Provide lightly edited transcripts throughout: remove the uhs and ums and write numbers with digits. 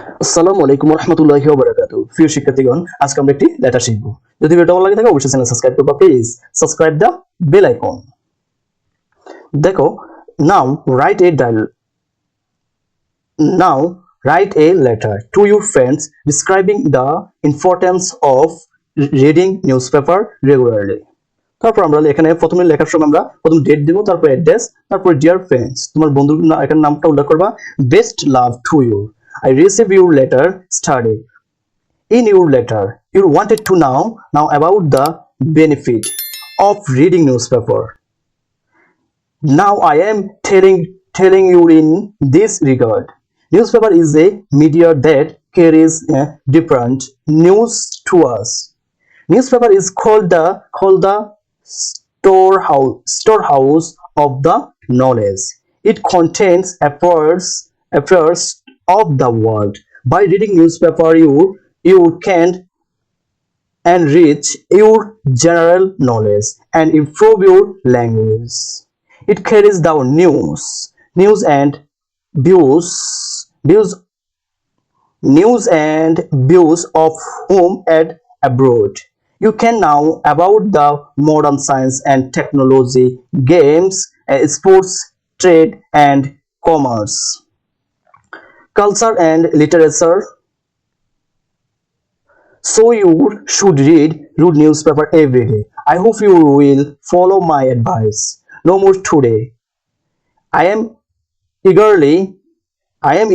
আসসালামু আলাইকুম ওয়া রাহমাতুল্লাহি ওয়া বারাকাতুহু। প্রিয় শিক্ষার্থীগণ, আজকে আমরা একটি লেটার শিখব। যদি ভিডিওটা ভালো লাগে থাকে অবশ্যই চ্যানেল সাবস্ক্রাইব করবা, please subscribe the bell icon. দেখো, now write a dial now write a letter to your friends describing the importance of reading newspaper regularly. তারপর আমরা এখানে প্রথমে লেখার সময় আমরা প্রথম ডেট দেব, তারপর অ্যাড্রেস, তারপর ডিয়ার ফ্রেন্ডস, তোমার বন্ধুর এখানে নামটা উল্লেখ করবা। Best love to you, I receive your letter study. In your letter, you wanted to know about the benefit of reading newspaper. Now I am telling you in this regard. Newspaper is a media that carries different news to us. Newspaper is called the storehouse of the knowledge. It contains affairs of the world. By reading newspaper, you can enrich your general knowledge and improve your language. It carries down news and views of home and abroad. You can know about the modern science and technology, games, sports, trade and commerce, culture and literature. So you should read newspaper every day. I hope you will follow my advice. No more today. I am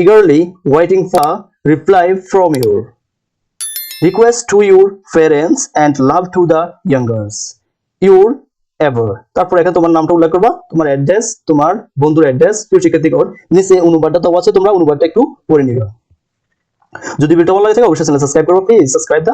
eagerly waiting for a reply from you. Request to your parents and love to the youngers. Your ever. তারপর এখানে তোমার নামটা উল্লেখ করবা, তোমার address, তোমার বন্ধুর address. প্রিয় শিক্ষার্থীগণ, নিচে অনুবাদটা দেওয়া আছে, তোমরা অনুবাদটা একটু পড়ে নিবা। যদি ভিডিওটা ভালো লাগে থাকে অবশ্যই চ্যানেল সাবস্ক্রাইব করো, প্লিজ সাবস্ক্রাইব দা